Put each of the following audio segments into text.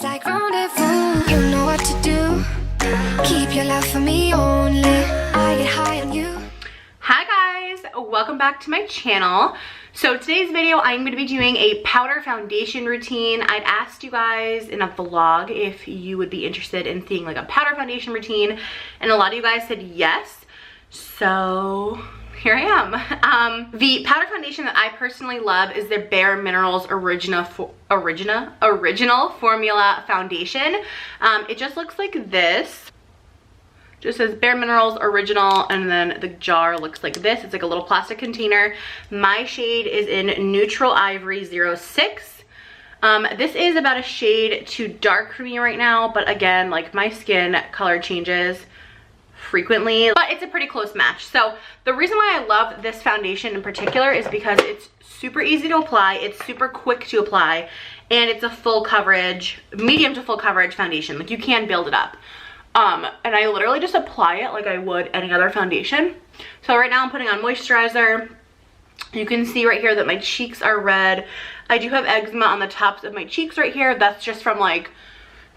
feels like rendezvous. You know what to do. Keep your love for me only. I get high on you. Hi guys, welcome back to my channel. So today's video, I'm going to be doing a powder foundation routine. I'd asked you guys in a vlog if you would be interested in seeing like a powder foundation routine, and a lot of you guys said yes. So here I am. The powder foundation that I personally love is their Bare Minerals Original Formula Foundation. It just looks like this. Just says Bare Minerals Original, and then the jar looks like this. It's like a little plastic container. My shade is in Neutral Ivory 06. This is about a shade too dark for me right now, but again, like my skin color changes frequently, but it's a pretty close match. So the reason why I love this foundation in particular is because it's super easy to apply, it's super quick to apply, and it's a full coverage, medium to full coverage foundation. Like you can build it up. And I literally just apply it like I would any other foundation. So right now I'm putting on moisturizer. You can see right here that my cheeks are red. I do have eczema on the tops of my cheeks right here. That's just from like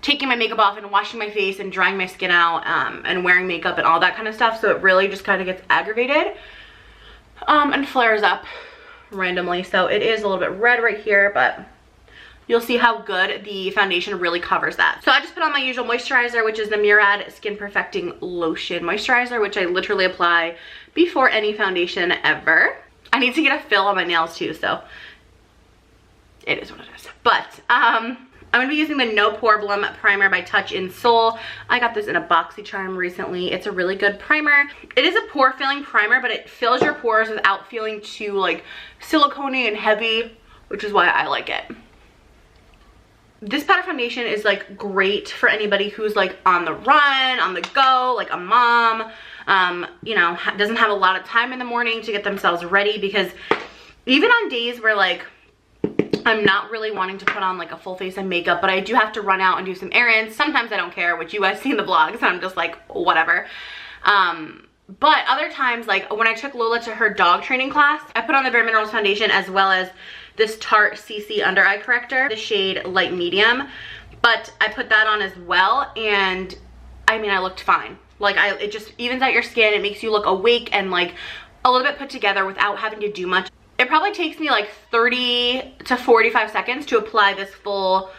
taking my makeup off and washing my face and drying my skin out, and wearing makeup and all that kind of stuff. So it really just kind of gets aggravated, and flares up randomly. So it is a little bit red right here, but you'll see how good the foundation really covers that. So I just put on my usual moisturizer, which is the Murad Skin Perfecting Lotion Moisturizer, which I literally apply before any foundation ever. I need to get a fill on my nails too, so it is what it is. But I'm gonna be using the No Problem Primer by Touch in Soul. I got this in a BoxyCharm recently. It's a really good primer. It is a pore filling primer, but it fills your pores without feeling too like silicone-y and heavy, which is why I like it. This powder foundation is like great for anybody who's like on the run, on the go, like a mom, you know, doesn't have a lot of time in the morning to get themselves ready, because even on days where like I'm not really wanting to put on like a full face of makeup, but I do have to run out and do some errands. Sometimes I don't care, which you guys see in the vlogs, and I'm just like, whatever. But other times, like when I took Lola to her dog training class, I put on the Bare Minerals foundation as well as this Tarte CC under eye corrector, the shade light medium, but I put that on as well, and I mean I looked fine. Like it just evens out your skin, it makes you look awake and like a little bit put together without having to do much. It probably takes me like 30 to 45 seconds to apply this full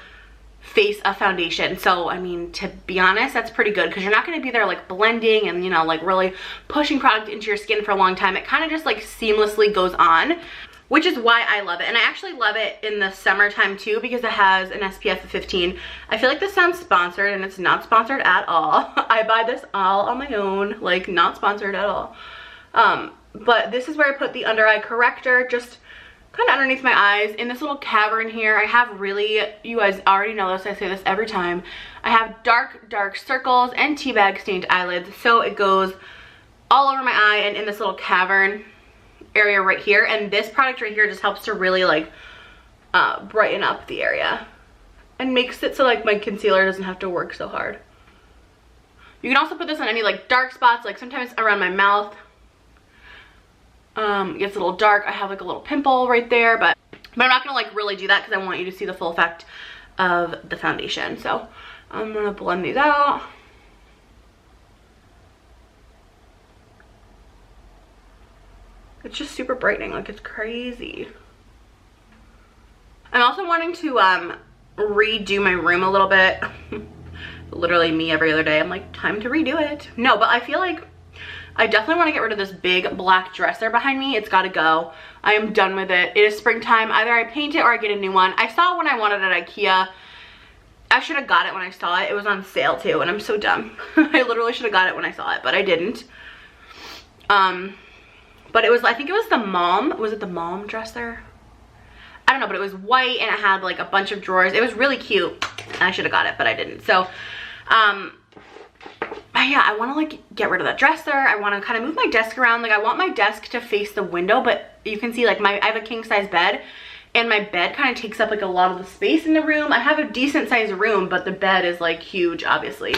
face of foundation. So I mean, to be honest, that's pretty good, because you're not going to be there like blending and, you know, like really pushing product into your skin for a long time. It kind of just like seamlessly goes on, which is why I love it. And I actually love it in the summertime too, because it has an SPF of 15. I feel like this sounds sponsored, and it's not sponsored at all. I buy this all on my own, like not sponsored at all. But this is where I put the under eye corrector, just kind of underneath my eyes in this little cavern here. I have really, you guys already know this, I say this every time, I have dark circles and teabag stained eyelids, so it goes all over my eye and in this little cavern area right here. And this product right here just helps to really like brighten up the area and makes it so like my concealer doesn't have to work so hard. You can also put this on any like dark spots, like sometimes around my mouth. It gets a little dark. I have like a little pimple right there, but I'm not gonna like really do that because I want you to see the full effect of the foundation. So I'm gonna blend these out. It's just super brightening, like it's crazy. I'm also wanting to redo my room a little bit. Literally me every other day, I'm like, time to redo it. No, but I feel like I definitely want to get rid of this big black dresser behind me. It's got to go. I am done with it. It is springtime. Either I paint it or I get a new one. I saw one I wanted at IKEA. I should have got it when I saw it. It was on sale too, and I'm so dumb. I literally should have got it when I saw it, but I didn't. But it was, I think it was the mom. Was it the mom dresser? I don't know, but it was white and it had like a bunch of drawers. It was really cute, and I should have got it, but I didn't. So, yeah, I want to like get rid of that dresser. I want to kind of move my desk around. Like I want my desk to face the window, but you can see like I have a king size bed, and my bed kind of takes up like a lot of the space in the room. I have a decent sized room, but the bed is like huge, obviously.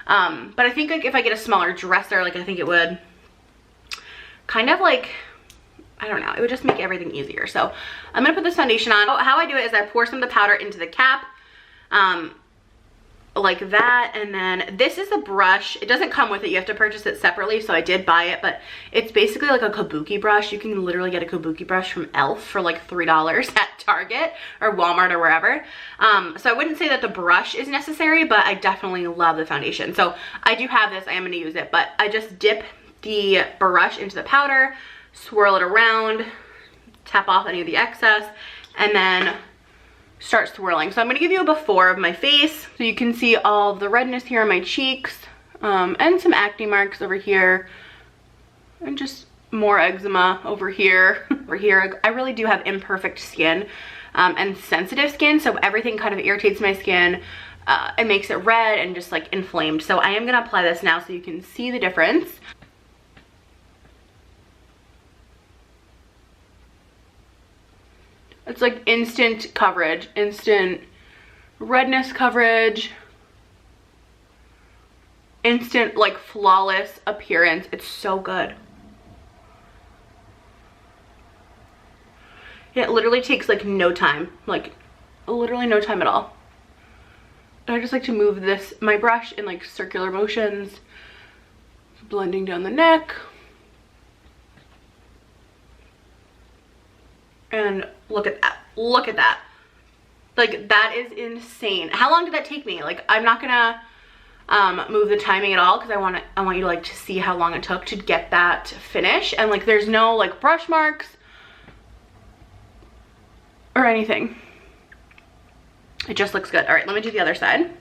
But I think like if I get a smaller dresser, like I think it would kind of like, I don't know, it would just make everything easier. So I'm gonna put this foundation on. How I do it is I pour some of the powder into the cap. like that. And then this is a brush. It doesn't come with it, you have to purchase it separately, so I did buy it, but it's basically like a kabuki brush. You can literally get a kabuki brush from Elf for like $3 at Target or Walmart or wherever. So I wouldn't say that the brush is necessary, but I definitely love the foundation. So I do have this, I am going to use it, but I just dip the brush into the powder, swirl it around, tap off any of the excess, and then start swirling. So I'm going to give you a before of my face so you can see all of the redness here on my cheeks, and some acne marks over here, and just more eczema over here. Over here, I really do have imperfect skin and sensitive skin, so everything kind of irritates my skin. It makes it red and just like inflamed. So I am going to apply this now so you can see the difference. It's like instant coverage, instant redness coverage, instant like flawless appearance. It's so good. It literally takes like no time, like literally no time at all. And I just like to move my brush in like circular motions, blending down the neck. And look at that, look at that. Like that is insane. How long did that take me? Like I'm not gonna move the timing at all because I want you to like to see how long it took to get that finish. And like there's no like brush marks or anything. It just looks good. All right, let me do the other side.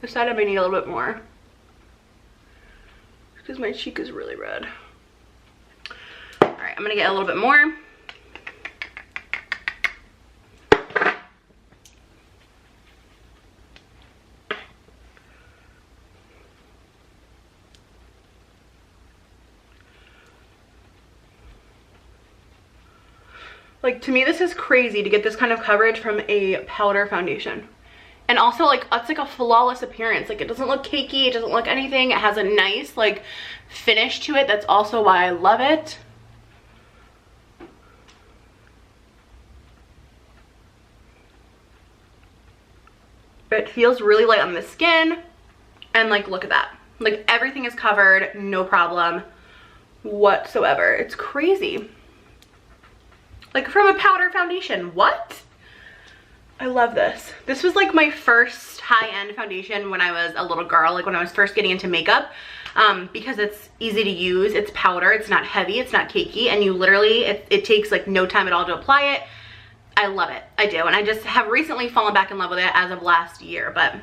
This side I may need a little bit more because my cheek is really red. All right, I'm gonna get a little bit more. Like to me, this is crazy to get this kind of coverage from a powder foundation. And also like it's like a flawless appearance. Like it doesn't look cakey, it doesn't look anything. It has a nice like finish to it. That's also why I love it. It feels really light on the skin. And like look at that. Like everything is covered, no problem whatsoever. It's crazy. Like from a powder foundation, what? I love this. This was like my first high-end foundation when I was a little girl, like when I was first getting into makeup, because it's easy to use, it's powder, it's not heavy, it's not cakey, and you literally, it takes like no time at all to apply it. I love it, I do, and I just have recently fallen back in love with it as of last year, but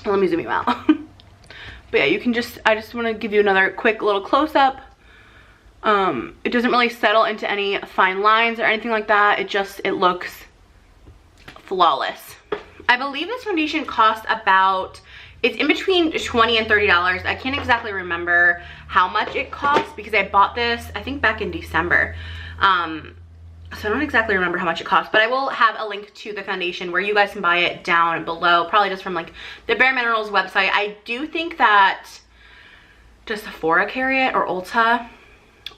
let me zoom you out. But yeah, you can just, I just want to give you another quick little close-up. It doesn't really settle into any fine lines or anything like that. It looks flawless. I believe this foundation costs about, it's in between $20 and $30. I can't exactly remember how much it costs because I bought this, I think back in December. So I don't exactly remember how much it costs, but I will have a link to the foundation where you guys can buy it down below, probably just from like the Bare Minerals website. I do think that does Sephora carry it or Ulta?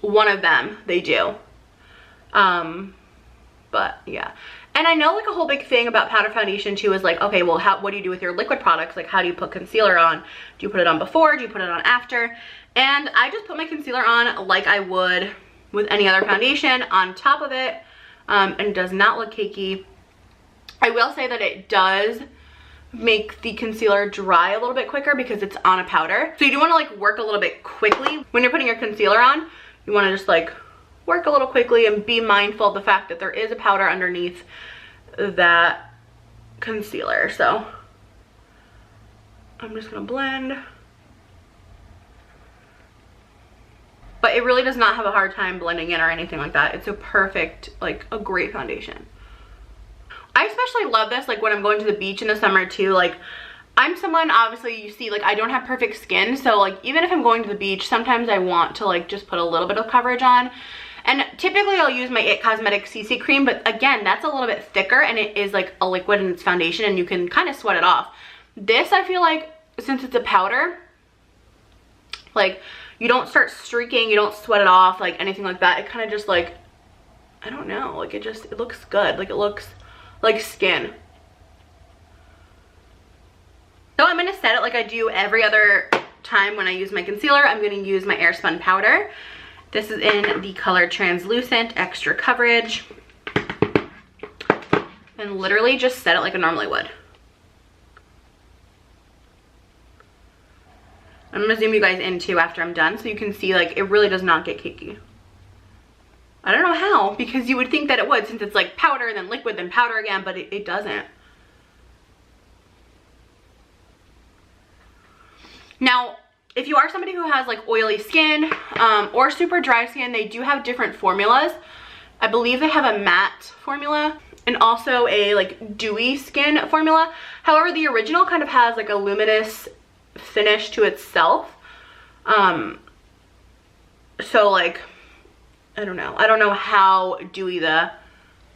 One of them, they do. But yeah. And I know like a whole big thing about powder foundation too is like, okay, well, what do you do with your liquid products? Like how do you put concealer on? Do you put it on before? Do you put it on after? And I just put my concealer on like I would with any other foundation on top of it, and it does not look cakey. I will say that it does make the concealer dry a little bit quicker because it's on a powder. So you do want to like work a little bit quickly when you're putting your concealer on. You want to just like work a little quickly and be mindful of the fact that there is a powder underneath that concealer. So I'm just gonna blend. But it really does not have a hard time blending in or anything like that. It's a perfect, like a great foundation. I especially love this like when I'm going to the beach in the summer too. Like I'm someone, obviously you see, like I don't have perfect skin, so like even if I'm going to the beach, sometimes I want to like just put a little bit of coverage on. And typically I'll use my It Cosmetics CC cream, but again, that's a little bit thicker and it is like a liquid in its foundation and you can kind of sweat it off. This I feel like since it's a powder, like you don't start streaking, you don't sweat it off, like anything like that. It kind of just like, I don't know, like it looks good. Like it looks like skin. So I'm going to set it like I do every other time when I use my concealer. I'm going to use my Airspun powder. This is in the color Translucent Extra Coverage. And literally just set it like I normally would. I'm going to zoom you guys in too after I'm done so you can see like it really does not get cakey. I don't know how, because you would think that it would since it's like powder, then liquid, then powder again, but it doesn't. Now, if you are somebody who has like oily skin or super dry skin, they do have different formulas. I believe they have a matte formula and also a like dewy skin formula. However, the original kind of has like a luminous finish to itself. So like, I don't know how dewy the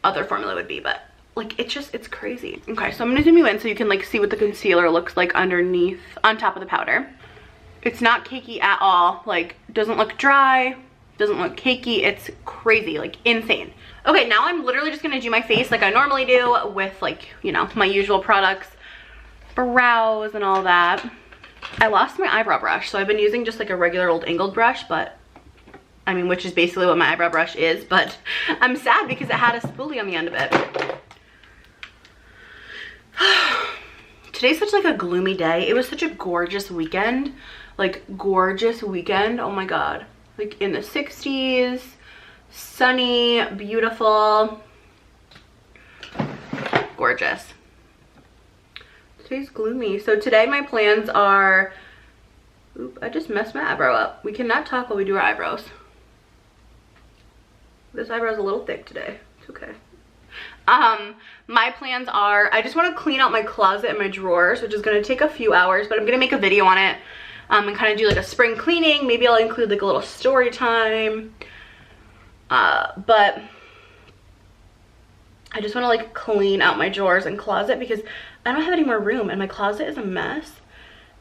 other formula would be, but like it's crazy. Okay, so I'm gonna zoom you in so you can like see what the concealer looks like underneath, on top of the powder. It's not cakey at all. Like, doesn't look dry, doesn't look cakey. It's crazy, like insane. Okay, now I'm literally just gonna do my face like I normally do with like, you know, my usual products, brows and all that. I lost my eyebrow brush, so I've been using just like a regular old angled brush, but I mean, which is basically what my eyebrow brush is, but I'm sad because it had a spoolie on the end of it. Today's such like a gloomy day. It was such a gorgeous weekend, like gorgeous weekend. Oh my God, like in the 60s, sunny, beautiful, gorgeous. Today's gloomy. So today my plans are, oop, I just messed my eyebrow up. We cannot talk while we do our eyebrows. This eyebrow's a little thick today. It's okay. My plans are, I just want to clean out my closet and my drawers, which is going to take a few hours, but I'm going to make a video on it and kind of do like a spring cleaning. Maybe I'll include like a little story time. But I just want to like clean out my drawers and closet because I don't have any more room and my closet is a mess.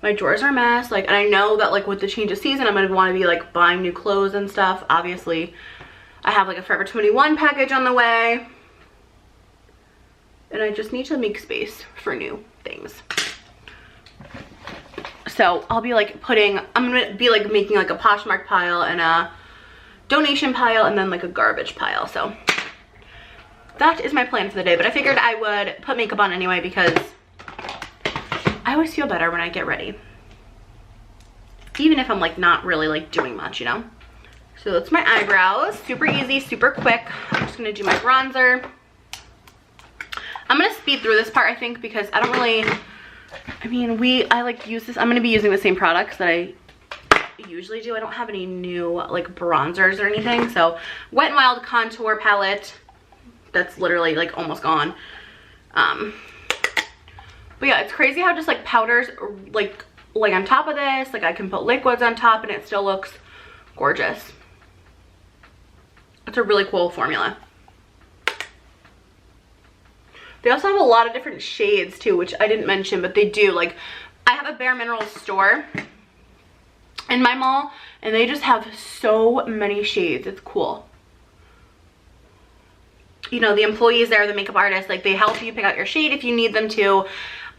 My drawers are a mess. Like, and I know that like with the change of season, I'm going to want to be like buying new clothes and stuff. Obviously, I have like a Forever 21 package on the way. And I just need to make space for new things. So I'll be like I'm gonna be like making like a Poshmark pile and a donation pile and then like a garbage pile. So that is my plan for the day. But I figured I would put makeup on anyway because I always feel better when I get ready. Even if I'm like not really like doing much, you know? So that's my eyebrows. Super easy, super quick. I'm just gonna do my bronzer. I'm gonna speed through this part, I think, because I don't really, I mean, I like use this. I'm gonna be using the same products that I usually do. I don't have any new like bronzers or anything. So Wet n Wild contour palette, that's literally like almost gone. But yeah, it's crazy how just like powders like on top of this, like I can put liquids on top and it still looks gorgeous. It's a really cool formula. They also have a lot of different shades too, which I didn't mention, but they do. Like, I have a Bare Minerals store in my mall, and they just have so many shades. It's cool. You know, the employees there, the makeup artists, like, they help you pick out your shade if you need them to.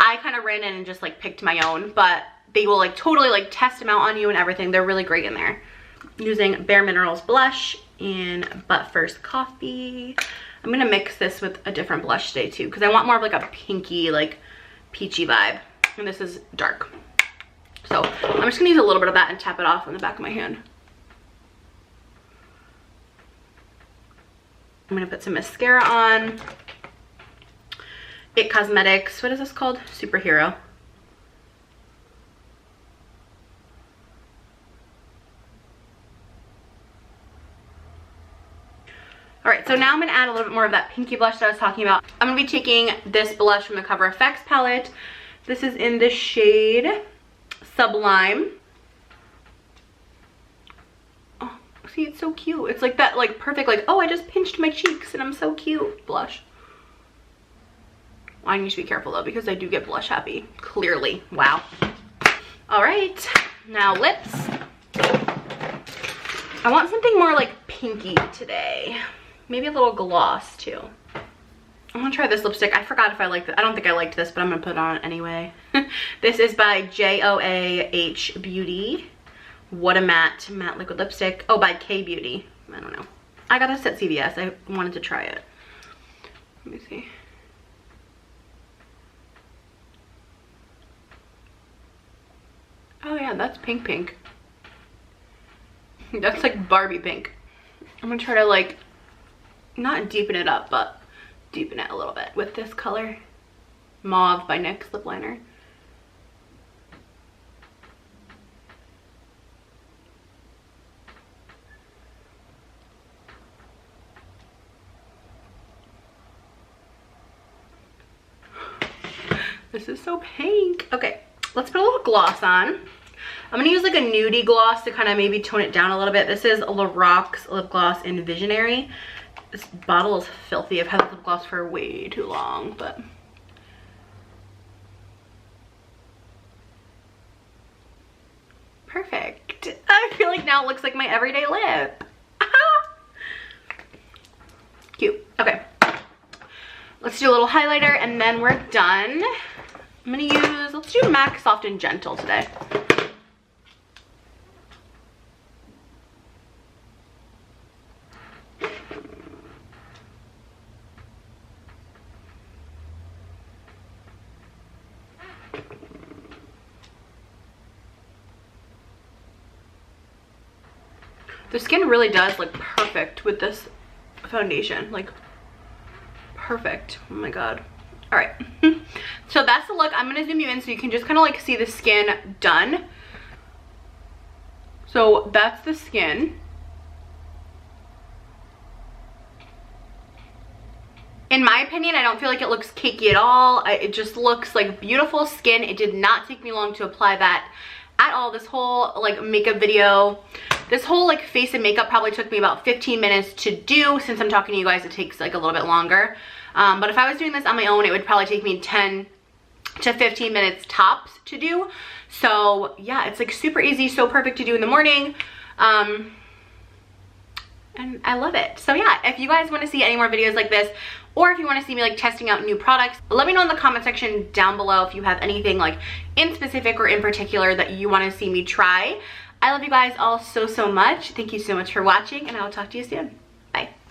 I kind of ran in and just, like, picked my own, but they will, like, totally, like, test them out on you and everything. They're really great in there. I'm using Bare Minerals blush in But First Coffee. I'm gonna mix this with a different blush today too because I want more of like a pinky, like peachy vibe. And this is dark. So I'm just gonna use a little bit of that and tap it off on the back of my hand. I'm gonna put some mascara on. It Cosmetics, what is this called? Superhero. All right, so now I'm gonna add a little bit more of that pinky blush that I was talking about. I'm gonna be taking this blush from the Cover FX palette. This is in the shade Sublime. Oh, see, it's so cute. It's like that, like perfect, like, oh, I just pinched my cheeks and I'm so cute blush. I need to be careful though because I do get blush happy, clearly. Wow. All right, now lips. I want something more like pinky today. Maybe a little gloss too. I'm gonna try this lipstick. I forgot if I liked it. I don't think I liked this, but I'm gonna put it on anyway. This is by JOAH Beauty. What a matte liquid lipstick. Oh, by K Beauty. I don't know. I got this at CVS. I wanted to try it. Let me see. Oh yeah, that's pink. That's like Barbie pink. I'm gonna try to like, not deepen it up, but deepen it a little bit with this color. Mauve by NYX lip liner. This is so pink. Okay, let's put a little gloss on. I'm gonna use like a nudie gloss to kind of maybe tone it down a little bit. This is Lorac lip gloss in Visionary. This bottle is filthy. I've had this lip gloss for way too long, but. Perfect. I feel like now it looks like my everyday lip. Cute. Okay. Let's do a little highlighter and then we're done. I'm gonna use, let's do MAC Soft and Gentle today. The skin really does look perfect with this foundation, like perfect. Oh my god. All right. So that's the look. I'm gonna zoom you in so you can just kind of like see the skin done. So that's the skin. In my opinion, I don't feel like it looks cakey at all. It just looks like beautiful skin. It did not take me long to apply that at all. This whole like makeup video, this whole like face and makeup probably took me about 15 minutes to do. Since I'm talking to you guys, it takes like a little bit longer. But if I was doing this on my own, it would probably take me 10 to 15 minutes tops to do. So yeah, it's like super easy, so perfect to do in the morning. And I love it. So yeah, if you guys want to see any more videos like this, or if you want to see me like testing out new products, let me know in the comment section down below if you have anything like in specific or in particular that you want to see me try. I love you guys all so much. Thank you so much for watching, and I will talk to you soon. Bye.